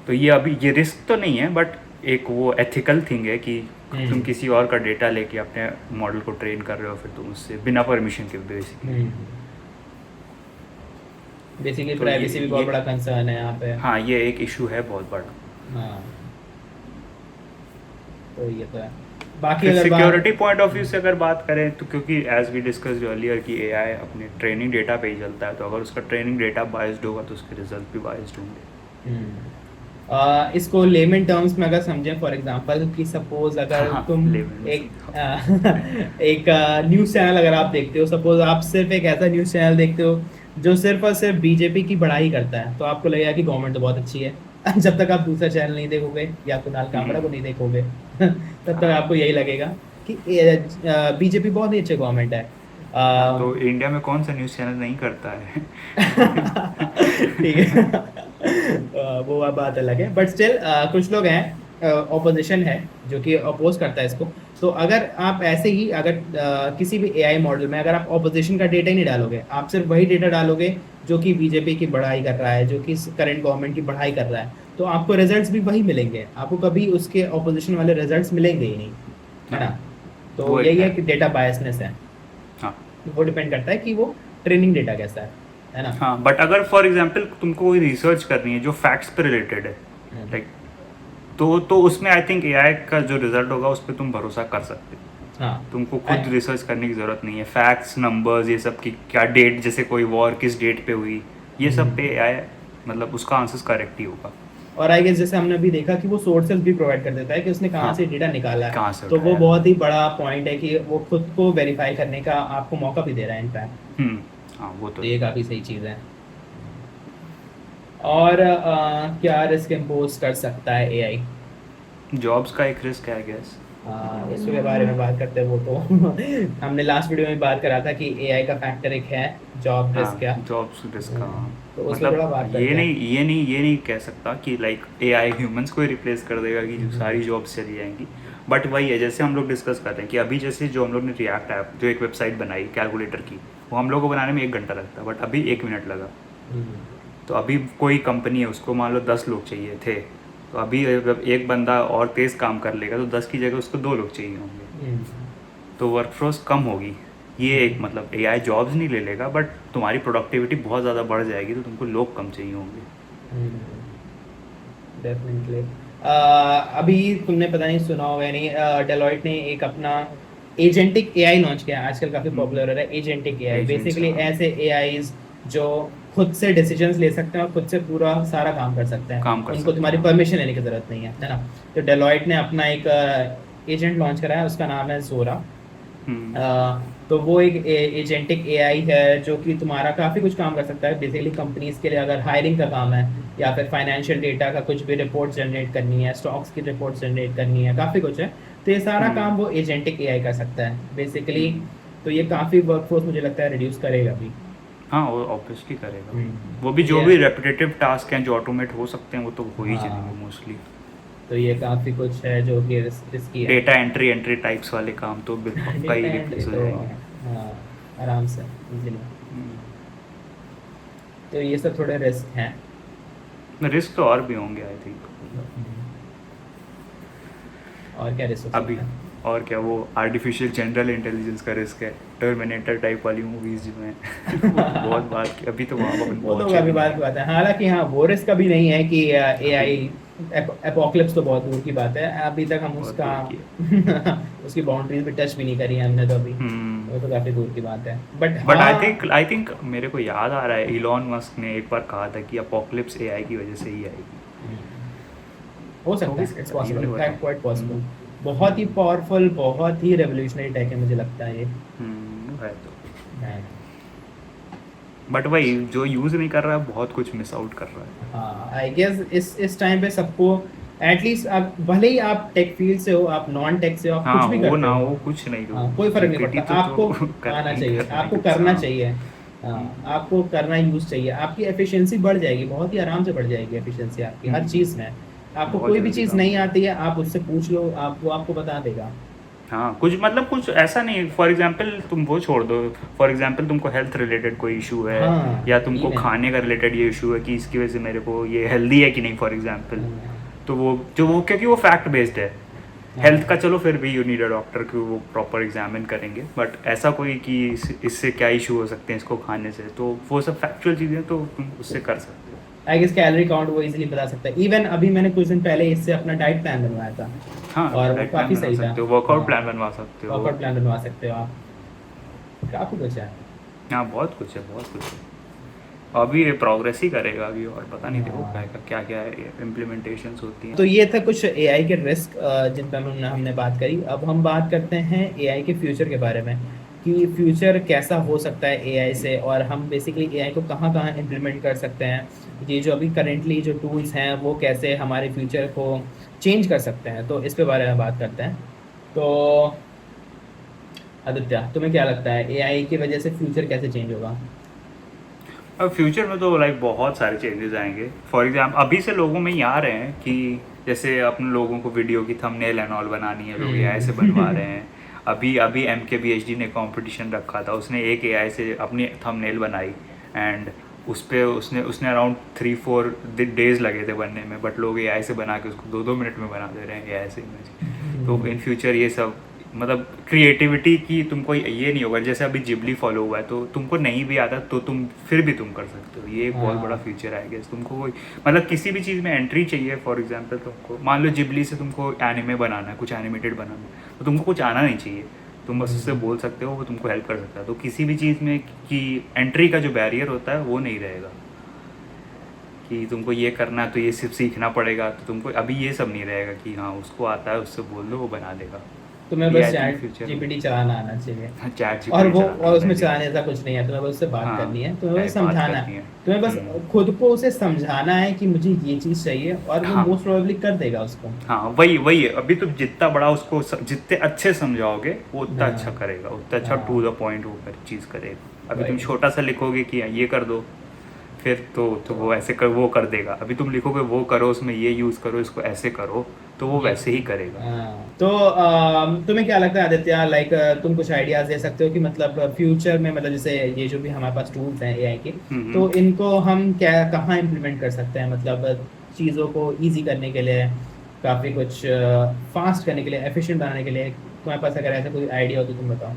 तो ये अभी ये रिस्क तो नहीं है, बट एक वो एथिकल थिंग है कि तुम किसी और का डेटा लेके अपने मॉडल को ट्रेन कर रहे हो, फिर तुम उससे बिना परमिशन के बेसिकली तो प्राइवेसी भी बहुत ये- बड़ा कंसर्न है यहाँ पे। हाँ, ये एक इशू है बहुत बड़ा। हाँ, तो ये तो है। बाकी फिर अगर सिक्योरिटी पॉइंट ऑफ व्यू से अगर बात करें तो क्योंकि एज वी डिस्कस अर्लियर कि एआई अपने ट्रेनिंग डेटा पे ही चलता है, तो अगर उसका ट्रेनिंग डेटा बायस्ड होगा तो उसके रिजल्ट भी बायस्ड होंगे। इसको लेमन टर्म्स में अगर समझें, फॉर एग्जांपल कि सपोज अगर हाँ, तुम layman एक न्यूज़ चैनल अगर आप देखते हो, सपोज आप सिर्फ एक ऐसा न्यूज़ चैनल देखते हो जो सिर्फ और सिर्फ बीजेपी की बढ़ाई करता है, तो आपको लगेगा कि गवर्नमेंट तो बहुत अच्छी है। जब तक आप दूसरा चैनल नहीं देखोगे या कुणाल कामरा को नहीं देखोगे तब तक आपको यही लगेगा कि बीजेपी बहुत ही अच्छी गवर्नमेंट है। तो इंडिया में कौन सा न्यूज़ चैनल नहीं करता है? ठीक है। वो बात अलग है, बट स्टिल कुछ लोग हैं, ऑपोजिशन है जो कि अपोज करता है इसको। तो अगर आप ऐसे ही अगर किसी भी एआई मॉडल में अगर आप ऑपोजिशन का डेटा ही नहीं डालोगे, आप सिर्फ वही डेटा डालोगे जो कि बीजेपी की बढ़ाई कर रहा है, जो कि करंट गवर्नमेंट की बढ़ाई कर रहा है, तो आपको रिजल्ट्स भी वही मिलेंगे, आपको कभी उसके ऑपोजिशन वाले रिजल्ट्स मिलेंगे ही नहीं, है ना। तो वो एक यही है है। कि डेटा बायसनेस है। हाँ वो डिपेंड करता है कि वो ट्रेनिंग डेटा कैसा है ना। हाँ, बट अगर फॉर एग्जांपल तुमको कोई रिसर्च करनी है जो फैक्ट्स पे रिलेटेड है, लाइक तो उसमें आई थिंक एआई का जो रिजल्ट होगा उस पर तुम भरोसा कर सकते हो। हाँ, तुमको खुद रिसर्च करने की ज़रूरत नहीं है। फैक्ट्स, नंबर्स, ये सब की क्या डेट, जैसे कोई वॉर किस डेट पे हुई, ये सब पे एआई मतलब उसका आंसर करेक्ट ही होगा। और आई गेस जैसे हमने अभी देखा कि वो सोर्सेज भी प्रोवाइड कर देता है कि उसने कहाँ हाँ, से डेटा निकाला कहाँ है, से तो वो उठाया। बहुत ही बड़ा पॉइंट है कि वो खुद को वेरीफाई करने का आपको मौका भी दे रहा है इनफैक्ट। हाँ वो तो ये काफ़ी सही चीज़ है। और क्या रिस्क इम्पोज कर सकता है एआई? जॉब्स का एक रिस्क है आई गेस। इसके बारे में बात करते हैं, वो तो हमने लास्ट वीडियो में बात करा था कि एआई का फैक्टर एक है जॉब रिस्क का। हाँ, जॉब्स रिस्क का। तो उस पर थोड़ा बात मतलब करते हैं। ये नहीं कह सकता कि लाइक एआई ह्यूमंस को ही रिप्लेस कर देगा कि जो सारी जॉब्स चली जाएंगी। बट वही है, जैसे हम लोग डिस्कस कर रहे हैं कि अभी जैसे जो हम लोग ने रिएक्ट ऐप जो एक वेबसाइट बनाई कैलकुलेटर की, वो हम लोग को बनाने में 1 घंटा लगता है, बट अभी 1 मिनट लगा। तो अभी कोई कंपनी है, उसको मान लो 10 लोग चाहिए थे, तो अभी एक बंदा और तेज़ काम कर लेगा तो 10 की जगह उसको 2 लोग चाहिए होंगे, तो वर्कफोर्स कम होगी। ये एक मतलब एआई जॉब्स नहीं ले लेगा, बट तुम्हारी प्रोडक्टिविटी बहुत ज़्यादा बढ़ जाएगी, तो तुमको लोग कम चाहिए होंगे। डेफिनेटली। अभी तुमने पता नहीं सुना होगा या नहीं, डेलॉइट ने एक अपना एजेंटिक एआई लॉन्च किया, आजकल काफ़ी पॉपुलर हो रहा है एजेंटिक एआई। Agents, बेसिकली हाँ। ऐसे एआईज जो खुद से डिसीजंस ले सकते हैं और खुद से पूरा सारा काम कर सकते हैं, काम कर उनको सकते तुम्हारी हैं। परमिशन लेने की ज़रूरत नहीं है ना। तो डेलॉइट ने अपना एक एजेंट लॉन्च कराया, उसका नाम है जोरा। तो वो एक एजेंटिक एआई है जो कि तुम्हारा काफ़ी कुछ काम कर सकता है। बेसिकली कंपनीज के लिए अगर हायरिंग का काम है या फिर फाइनेंशियल डेटा का कुछ भी रिपोर्ट जनरेट करनी है, स्टॉक्स की रिपोर्ट जनरेट करनी है, काफ़ी कुछ है, तो ये सारा काम वो एजेंटिक एआई कर सकता है बेसिकली। तो ये काफ़ी वर्कफोर्स मुझे लगता है रिड्यूस करेगा भी। हाँ, वो ऑब्वियसली करेगा। हम्म। वो भी जो ये- भी रेपिटेटिव टास्क हैं जो ऑटोमेट हो सकते हैं वो तो हो ही हाँ। जाएंगे मोस्टली। तो ये काफ़ी कुछ है जो कि रिस्की है। डेटा एंट्री टाइप्स वाले काम तो पक्का ही Data entry रिप्लेस हो तो, जाएंगे। हाँ, आराम से इजीली। तो ये सब थोड़े रिस्क हैं। रिस्क तो और भी होंगे आई थिंक। और क्या रिस्क अभी और क्या, वो आर्टिफिशियल जनरल इंटेलिजेंस का रिस्क है, टर्मिनेटर टाइप वाली मूवीज जिनमें बहुत बात की, अभी तो वहाँ अपन वो तो पहुँचे काफी भी बात नहीं। की बात है। हालांकि हाँ, वो रिस्क अभी नहीं है कि एआई एपोकलिप्स तो बहुत दूर की बात है, अभी तक हम बहुत उसका दूर की है। उसकी बाउंड्रीज भी टच भी नहीं करी है हमने तो अभी। वो तो काफी दूर की बात है, बट बट हाँ। आई थिंक मेरे को याद आ रहा है इलॉन मस्क ने एक बार कहा था कि अपोकलिप्स एआई की वजह से ही आएगी। हो हो सकता भी है, इट्स सकता है, ये पॉसिबल, नहीं पता। In fact quite possible. बहुत ही पावरफुल, बहुत ही रेवोल्यूशनरी टेक है मुझे लगता है ये। है तो। है। बट वही जो यूज नहीं कर रहा है बहुत कुछ मिस आउट कर रहा है। हाँ, आई गेस इस टाइम पे सबको एटलीस्ट, आप भले ही आप टेक फील्ड से हो, आप नॉन टेक से हो, आप कुछ हाँ भी वो करते ना हो, हो कुछ नहीं, तो हाँ, कोई फर्क नहीं जीपीटी पड़ता, तो आपको आना करना ही चाहिए, करना है आपको कुछ। करना हाँ। चाहिए। हाँ, आपको करना यूज चाहिए, आपकी एफिशिएंसी बढ़ जाएगी, बहुत ही आराम से बढ़ जाएगी एफिशिएंसी आपकी हर चीज़ में। आपको बहुत कोई भी जल्दी चीज़ काम नहीं हो आती है, आप उससे पूछ लो, आप वो आपको बता देगा। हाँ कुछ मतलब कुछ ऐसा नहीं, फॉर एग्जांपल तुम वो छोड़ दो, फॉर एग्जांपल तुमको हेल्थ रिलेटेड कोई इशू है हाँ, या तुमको इवन खाने का रिलेटेड ये इशू है कि इसकी वजह से मेरे को ये हेल्दी है कि नहीं फॉर एग्जांपल, तो वो क्योंकि वो फैक्ट बेस्ड है। हेल्थ का चलो फिर भी यू नीड अ डॉक्टर कि वो प्रॉपर एग्जामिन करेंगे, बट ऐसा कोई कि इससे क्या इशू हो सकते हैं इसको खाने से, तो वो सब फैक्चुअल चीज़ें तो तुम उससे कर सकते हो। आई गेस कैलोरी काउंट वो इजीली बता सकता है। इवन अभी मैंने कुछ दिन पहले इससे अपना डाइट प्लान बनवाया था, हाँ और वो डाइट प्लान काफ़ी बना सही था। सकते हो, वर्कआउट हाँ, प्लान बनवा सकते हो। वर्कआउट प्लान बनवा सकते हो आप, काफ़ी कुछ है। हाँ बहुत कुछ है, बहुत कुछ है। अभी ये प्रोग्रेस ही करेगा अभी, और पता नहीं देखो हाँ। क्या क्या इम्प्लीमेंटेशंस होती हैं। तो ये था कुछ एआई के रिस्क जिन पर हमने बात करी। अब हम बात करते हैं एआई के फ्यूचर के बारे में, कि फ्यूचर कैसा हो सकता है एआई से, और हम बेसिकली एआई को कहाँ कहाँ इम्प्लीमेंट कर सकते हैं। ये जो अभी करेंटली जो टूल्स हैं वो कैसे हमारे फ्यूचर को चेंज कर सकते हैं, तो इस पे बारे में बात करते हैं। तो आदित्य, तुम्हें क्या लगता है एआई की वजह से फ्यूचर कैसे चेंज होगा? अब फ्यूचर में तो लाइक बहुत सारे चेंजेस आएंगे। फॉर एग्जाम्पल अभी से लोगों में ये आ रहे हैं कि जैसे अपने लोगों को वीडियो की थंबनेल एंड ऑल बनानी है, लोग एआई से बनवा रहे हैं। अभी अभी MKBHD ने कंपटीशन रखा था, उसने एक एआई से अपनी थंबनेल बनाई एंड उस पे उसने उसने अराउंड 3-4 डेज लगे थे बनने में, बट लोग एआई से बना के उसको 2-2 मिनट में बना दे रहे हैं एआई से इमेज। तो इन फ्यूचर ये सब मतलब क्रिएटिविटी की तुमको ये नहीं होगा, जैसे अभी जिबली फॉलो हुआ है तो तुमको नहीं भी आता तो तुम फिर भी तुम कर सकते हो, ये एक बहुत बड़ा हाँ। फ्यूचर आएगा। तुमको कोई मतलब किसी भी चीज़ में एंट्री चाहिए, फॉर एग्जांपल तुमको मान लो जिबली से तुमको एनिमे बनाना है, कुछ एनिमेटेड बनाना है, तो तुमको कुछ आना नहीं चाहिए, तुम बस उससे बोल सकते हो, वो तुमको हेल्प कर सकता है। तो किसी भी चीज़ में कि एंट्री का जो बैरियर होता है वो नहीं रहेगा कि तुमको ये करना है तो ये सिर्फ सीखना पड़ेगा, तो तुमको अभी ये सब नहीं रहेगा कि हाँ उसको आता है उससे बोल दो वो बना देगा। तुम्हें ये बस I think chat future GPT चलाना आना चाहिए, चैट और वो जीपीटी और उसमें चलाने ऐसा कुछ नहीं है, तुम्हें बस उससे बात हाँ, करनी है, तुम्हें बस बात समझाना करनी है, है। तुम्हें बस खुद को उसे समझाना है कि मुझे ये चीज़ चाहिए, और वो हाँ मोस्ट प्रोबेबली कर देगा उसको। हाँ वही है। अभी तुम जितना बड़ा उसको जितने अच्छे समझाओगे वो उतना हाँ। अच्छा करेगा, उतना अच्छा हाँ। टू द पॉइंट वो चीज़ करेगा। अभी तुम वही। छोटा सा लिखोगे कि ये कर दो, फिर तो वो ऐसे वो कर देगा। अभी तुम लिखोगे वो करो, उसमें ये यूज़ करो, इसको ऐसे करो, तो वो वैसे ही करेगा। हाँ। तो तुम्हें क्या लगता है आदित्य, लाइक तुम कुछ आइडियाज दे सकते हो कि मतलब फ्यूचर में, मतलब जैसे ये जो भी हमारे पास टूल्स हैं एआई के, तो इनको हम क्या कहाँ इम्प्लीमेंट कर सकते हैं, मतलब चीज़ों को इजी करने के लिए, काफ़ी कुछ फास्ट करने के लिए, एफिशिएंट बनाने के लिए। तुम्हारे पास अगर ऐसा कोई आइडिया हो तो तुम बताओ।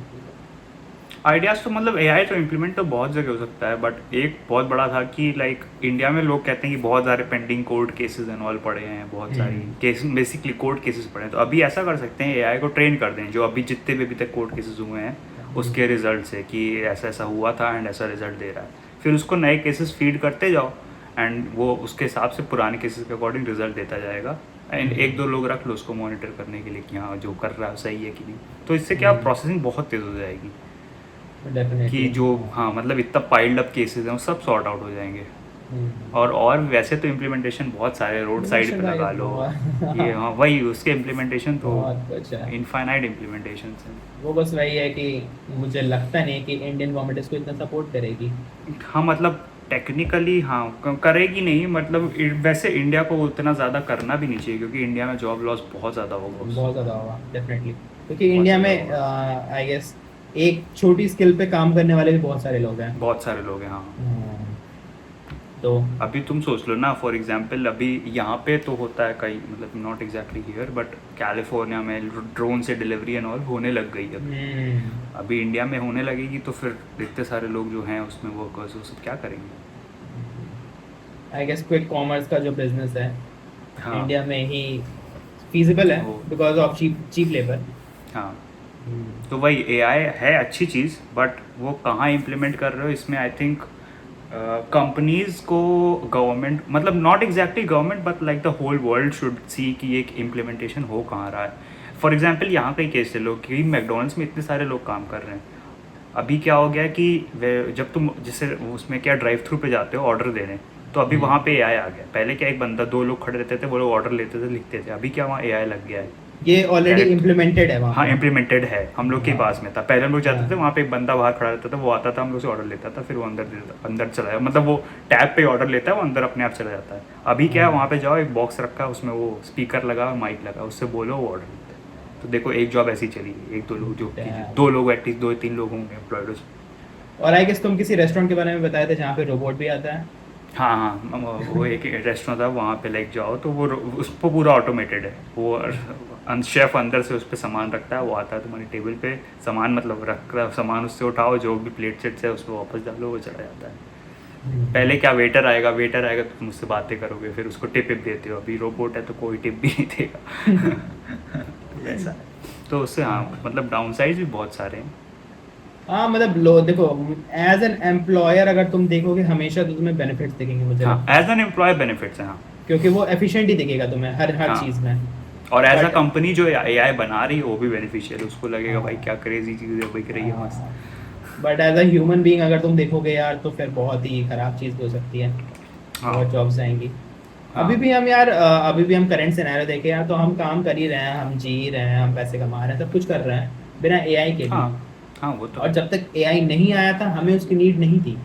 आइडियाज़ तो मतलब एआई तो इम्प्लीमेंट तो बहुत जगह हो सकता है, बट एक बहुत बड़ा था कि लाइक इंडिया में लोग कहते हैं कि बहुत सारे pending court cases and all पड़े हैं, बहुत सारी केस बेसिकली कोर्ट केसेस पड़े हैं। तो अभी ऐसा कर सकते हैं एआई को ट्रेन कर दें जो अभी जितने भी अभी तक कोर्ट केसेस हुए हैं उसके रिजल्ट से कि ऐसा ऐसा हुआ था एंड ऐसा रिजल्ट दे रहा है, फिर उसको नए केसेस फीड करते जाओ एंड वो उसके हिसाब से पुराने केसेस के अकॉर्डिंग रिजल्ट देता जाएगा। एंड 1-2 लोग रख लो उसको मॉनिटर करने के लिए कि हाँ जो कर रहा है सही है कि नहीं। तो इससे क्या प्रोसेसिंग बहुत तेज़ हो जाएगी कि जो हाँ मतलब इतना पाइल्ड अप केसेस हैं वो सब सॉर्ट आउट हो जाएंगे। और वैसे तो इम्प्लीमेंटेशन बहुत सारे रोड साइड पे लगा लो ये, हाँ वही उसके इम्प्लीमेंटेशन तो बहुत अच्छा है। इनफाइनाइट इम्प्लीमेंटेशन हैं। वो बस वही है कि मुझे लगता नहीं कि इंडियन गवर्नमेंट इसको इतना सपोर्ट करेगी। हाँ मतलब टेक्निकली हाँ करेगी नहीं, मतलब वैसे इंडिया को उतना ज़्यादा करना भी नहीं चाहिए क्योंकि इंडिया में जॉब लॉस बहुत ज़्यादा होगा। बहुत ज़्यादा होगा डेफिनेटली, क्योंकि इंडिया में आई गेस एक छोटी स्किल पे काम करने वाले भी बहुत सारे लोग हैं। बहुत सारे लोग हैं हाँ। तो अभी तुम सोच लो ना, फॉर एग्जांपल अभी यहाँ पे तो होता है कहीं, मतलब not exactly here, but California में ड्रोन से डिलीवरी एंड ऑल होने लग गई अभी। अभी इंडिया में होने लगेगी तो फिर इतने सारे लोग जो हैं उसमें वर्कर्स, वो सब क्या करेंगे? आई गेस क्विक कॉमर्स का जो बिजनेस है हाँ इंडिया में ही फीजिबल है वो- बिकॉज ऑफ चीप लेबर। हाँ, तो वही एआई है अच्छी चीज़, बट वो कहाँ इम्प्लीमेंट कर रहे हो इसमें आई थिंक कंपनीज को, गवर्नमेंट, मतलब not exactly government but like the whole world should see कि एक इम्प्लीमेंटेशन हो कहाँ रहा है। फॉर एग्जांपल यहाँ का ही केस ले लो कि मैकडोनल्ड्स में इतने सारे लोग काम कर रहे हैं। अभी क्या हो गया कि जब तुम जैसे उसमें क्या ड्राइव थ्रू पे जाते हो ऑर्डर देने, तो अभी वहाँ पे एआई आ गया। पहले क्या एक बंदा, दो लोग खड़े रहते थे, वो लोग ऑर्डर लेते थे, लिखते थे। अभी क्या वहाँ एआई लग गया है। ये ऑलरेडी Correct. इम्प्लीमेंटेड है वहाँ हाँ पे। इम्प्लीमेंटेड है, हम लोग के हाँ। पास में था। पहले हम लोग जाते थे हाँ। वहाँ पे एक बंदा बाहर खड़ा रहता था, वो आता था, हम लोग से ऑर्डर लेता था, फिर वो अंदर देता, अंदर चला जाता, मतलब वो टैब पे ऑर्डर लेता है, वो अंदर अपने आप चला जाता है। अभी क्या है, वहाँ पे जाओ, एक बॉक्स रखा है, उसमें वो स्पीकर लगा, माइक लगा, उससे बोलो, वो ऑर्डर लेता है। तो देखो एक जॉब ऐसी चली गई, एक दो लोग जो Damn. दो लोग एटलीस्ट 2-3 लोग होंगे एम्प्लॉयड। और आई गेस तुम किसी रेस्टोरेंट के बारे में बताए थे जहाँ पे रोबोट भी आता है। हाँ हाँ, वो एक रेस्टोरेंट था, वहाँ पे लाइक जाओ तो वो उस पर पूरा ऑटोमेटेड है। वो शेफ अंदर से उस पर सामान रखता है, वो आता है तुम्हारी टेबल पे, सामान मतलब रख रहा सामान, उससे उठाओ, जो भी प्लेट सेट है उस पर वापस डालो, वो चला जाता है। पहले क्या वेटर आएगा तो तुम उससे बातें करोगे, फिर उसको टिप देते हो। अभी रोबोट है तो कोई टिप भी नहीं देगा। वैसा है। तो उससे हाँ, मतलब डाउन साइड भी बहुत सारे हैं। हाँ मतलब लो देखो, एज एन एम्प्लॉयर अगर तुम देखोगे हमेशा तो तुम्हें बेनिफिट्स दिखेंगे मुझे हाँ, लगता है। एज एन एम्प्लॉय बेनिफिट्स हैं। हाँ, क्योंकि वो एफिशिएंट ही दिखेगा तुम्हें हर हाँ। चीज में। और एज अ But- कंपनी जो एआई बना रही है वो भी बेनिफिशियल, उसको लगेगा भाई क्या क्रेजी चीज़ है, बिक रही है मस्त। But as a human being अगर तुम देखोगे यार तो फिर बहुत ही खराब चीज़ हो सकती है। हाँ। बहुत जॉब्स जाएंगी। हाँ। अभी भी हम यार अभी भी हम करंट सिनेरियो देखें यार तो हम काम कर ही रहे हैं, हम जी रहे हैं, हम पैसे कमा रहे हैं, सब कुछ कर रहे हैं बिना एआई के भी। हाँ हाँ, वो तो और जब तक एआई नहीं आया था हमें उसकी नीड नहीं थी,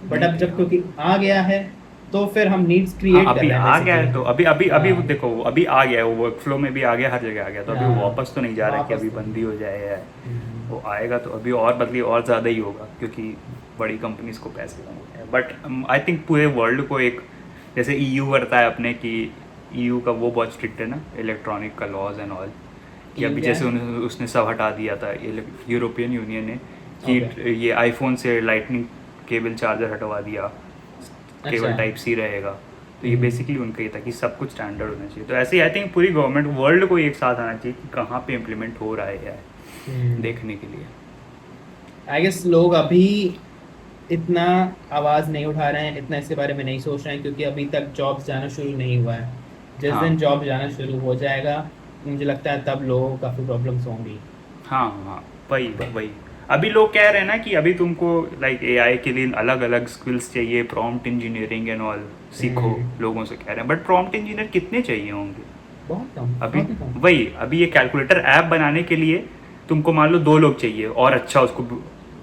बट अब जब क्योंकि आ गया है तो फिर हम नीड्स क्रिएट कर अभी रहे हैं। आ गया है basically। तो अभी हाँ। देखो, अभी आ गया है, वो वर्क फ्लो में भी आ गया, हर जगह आ गया, तो अभी हाँ। वो वापस तो नहीं जा रहा है कि वापस अभी तो बंदी हो जाए या हम्म। वो आएगा तो अभी और बदली और ज़्यादा ही होगा, क्योंकि बड़ी कंपनीज को पैसे कमाने हैं। बट आई थिंक पूरे वर्ल्ड को एक, जैसे ईयू करता है अपने कि ईयू का वो बहुत स्ट्रिक्ट है ना, इलेक्ट्रॉनिक का लॉज एंड ऑल, कि EU अभी क्या जैसे है? उसने सब हटा दिया था, यूरोपियन यूनियन ने, कि Okay. ये आईफोन से लाइटनिंग केबल चार्जर हटवा दिया, केवल अच्छा। टाइप सी रहेगा। तो ये हम्म। बेसिकली उनका ही था कि सब कुछ स्टैंडर्ड होना चाहिए। तो ऐसे ही आई थिंक पूरी गवर्नमेंट वर्ल्ड को एक साथ आना चाहिए कि कहाँ पे इम्प्लीमेंट हो रहा है क्या है, देखने के लिए। आई गेस लोग अभी इतना आवाज़ नहीं उठा रहे हैं, इतना इसके बारे में नहीं सोच रहे हैं क्योंकि अभी तक जॉब्स जाना शुरू नहीं हुआ है। जिस हाँ। दिन जॉब जाना शुरू हो जाएगा मुझे लगता है तब लोगों को काफ़ी प्रॉब्लम्स होंगी। हाँ हाँ, वही वही। अभी लोग कह रहे हैं ना कि अभी तुमको लाइक एआई के लिए अलग अलग स्किल्स चाहिए, प्रॉम्प्ट इंजीनियरिंग एंड ऑल सीखो, लोगों से कह रहे हैं। बट प्रॉम्प्ट इंजीनियर कितने चाहिए होंगे बहुत कम। अभी? बहुत ही कम। वही, अभी ये कैलकुलेटर ऐप बनाने के लिए तुमको मान लो 2 लोग चाहिए और अच्छा उसको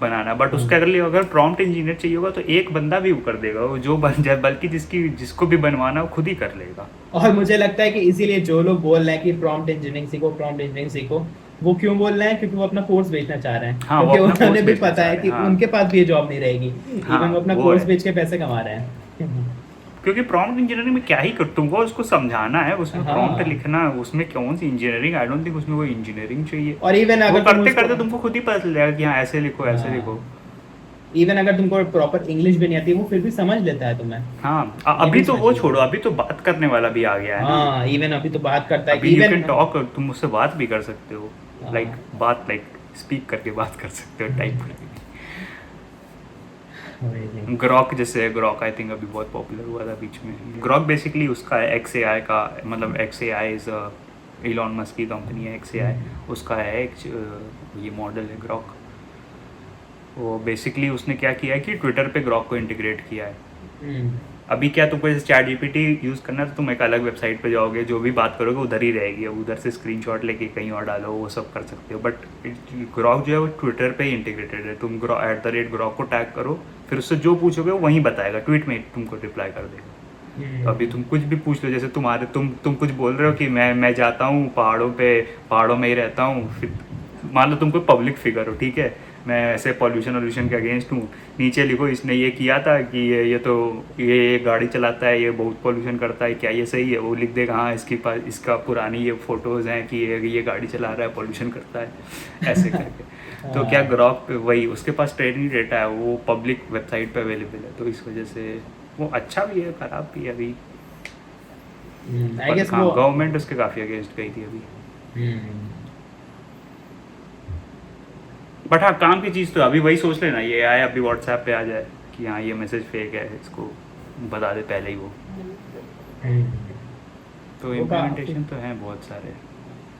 बनाना, बट उसके लिए अगर प्रॉम्प्ट इंजीनियर चाहिए होगा तो एक बंदा भी वो कर देगा, वो जो बन जाए, बल्कि जिसको भी बनवाना वो खुद ही कर लेगा। और मुझे लगता है कि इसीलिए जो लोग बोल रहे हैं कि प्रॉम्प्ट इंजीनियरिंग सीखो, प्रॉम्प्ट इंजीनियरिंग सीखो, वो क्यों बोल रहे हैं? क्योंकि वो अपना कोर्स बेचना चाह रहे हैं। हाँ, वो क्योंकि अपना उन्हें course भी बेचना पता चाह है रहे कि हैं, हाँ। उनके पास भी ये जॉब नहीं रहेगी। हाँ, इवन वो अपना वो कोर्स है। बेच के पैसे कमा रहे हैं। क्योंकि प्रॉम्प्ट इंजीनियरिंग में क्या ही कर, तुमको उसको समझाना है, उसमें हाँ। प्रॉम्प्ट लिखना है, उसमें कौन सी इंजीनियरिंग, आई डोंट थिंक उसमें कोई इंजीनियरिंग चाहिए। और इवन वो अगर तुम करते उसको- करते तुमको खुद ही पता चल जाएगा कि हाँ ऐसे लिखो, ऐसे हाँ। लिखो। इवन अगर तुमको प्रॉपर इंग्लिश भी नहीं आती वो फिर भी समझ लेता है तुम्हें। हाँ, अभी तो वो छोड़ो, अभी तो बात करने वाला भी आ गया है ना। हाँ, इवन अभी तो बात करता है। अभी यू इवन कैन टॉक, तुम मुझसे बात भी कर सकते हो, हाँ। लाइक स्पीक करके बात कर सकते हो, टाइप करके। ग्रॉक जैसे, ग्रॉक आई थिंक अभी बहुत पॉपुलर हुआ था बीच में। ग्रॉक बेसिकली उसका है XAI का, मतलब XAI इज इलॉन मस्क की कंपनी है XAI, उसका है एक ये मॉडल है ग्रॉक। वो बेसिकली उसने क्या किया है कि ट्विटर पे ग्रॉक को इंटीग्रेट किया है। अभी क्या तुमको जैसे चैट जीपीटी यूज़ करना है तो तुम एक अलग वेबसाइट पे जाओगे, जो भी बात करोगे उधर ही रहेगी, अब उधर से स्क्रीनशॉट लेके कहीं और डालो, वो सब कर सकते हो। बट ग्रॉक जो है वो ट्विटर पे ही इंटीग्रेटेड है। तुम @ग्रॉक को टैग करो, फिर उससे जो पूछोगे वो वहीं बताएगा, ट्वीट में तुमको रिप्लाई कर देगा। तो अभी तुम कुछ भी पूछ लो, जैसे तुम कुछ बोल रहे हो कि मैं जाता हूँ पहाड़ों में ही रहता हूँ, फिर मान लो तुम कोई पब्लिक फिगर हो, ठीक है, मैं ऐसे पॉल्यूशन के अगेंस्ट हूँ, नीचे लिखो इसने ये किया था कि ये तो ये गाड़ी चलाता है, ये बहुत पॉल्यूशन करता है, क्या ये सही है? वो लिख देगा हाँ इसके पास इसका पुरानी ये फ़ोटोज़ हैं कि ये गाड़ी चला रहा है, पॉल्यूशन करता है, ऐसे करके। तो क्या ग्रॉक पे वही उसके पास ट्रेनिंग डेटा है, वो पब्लिक वेबसाइट पे अवेलेबल है, तो इस वजह से वो अच्छा भी है ख़राब भी है अभी। आई गेस हाँ, वो गवर्नमेंट उसके काफ़ी अगेंस्ट गई थी अभी। हम्म, बट हाँ, काम की चीज़ तो अभी वही सोच लेना, ये आए अभी व्हाट्सएप पे आ जाए कि हाँ ये मैसेज फेक है, इसको बता दे पहले ही वो। तो वो इम्प्लीमेंटेशन तो हैं बहुत सारे।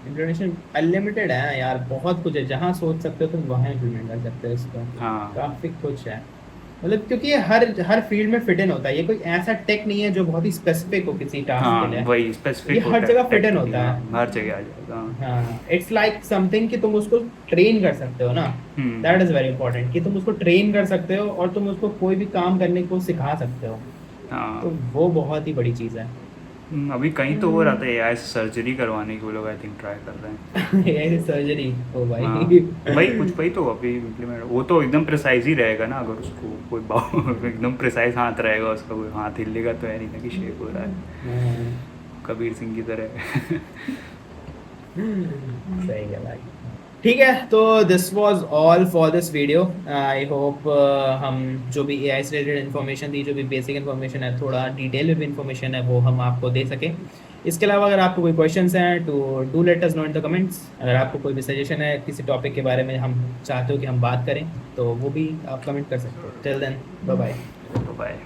इंटरनेशनल अनलिमिटेड है यार, बहुत कुछ है, जहाँ सोच सकते हो तुम वहाँ इम्प्लीमेंट कर सकते हो इसको। हाँ। काफी कुछ है, मतलब क्योंकि ये हर फील्ड में फिट इन होता है, ये कोई ऐसा टेक नहीं है जो बहुत ही स्पेसिफिक हो किसी टास्क हाँ के लिए। वही स्पेसिफिक ये हर जगह फिट इन होता है। हर जगह आ जाएगा। हाँ। हाँ, इट्स लाइक समथिंग कि तुम उसको ट्रेन कर सकते हो ना, हम्म। दैट इज वेरी इंपॉर्टेंट कि तुम उसको ट्रेन कर सकते हो और तुम उसको कोई भी काम करने को सिखा सकते हो, तो हाँ। वो बहुत ही बड़ी चीज़ है। अभी कहीं तो हो रहा था AI से सर्जरी करवाने के, वो लोग आई थिंक ट्राई कर रहे हैं। ये सर्जरी ओ भाई। हाँ वही तो अभी इम्प्लीमेंट, वो तो एकदम प्रिसाइज ही रहेगा ना, अगर उसको कोई एकदम प्रिसाइज हाथ रहेगा उसका, कोई हाथ हिलेगा तो है नहीं ना कि शेक हो रहा है कबीर सिंह की तरह। सही है भाई। ठीक है, तो this was all for this video. I hope हम जो भी AI से रिलेटेड इन्फॉर्मेशन दी, जो भी बेसिक इन्फॉर्मेशन है, थोड़ा डिटेल में भी इन्फॉर्मेशन है, वो हम आपको दे सकें। इसके अलावा अगर आपको कोई क्वेश्चंस हैं तो do let us know in the comments. अगर आपको कोई भी सजेशन है किसी टॉपिक के बारे में, हम चाहते हो कि हम बात करें, तो वो भी आप कमेंट कर सकते हो। Till then, bye bye. Bye.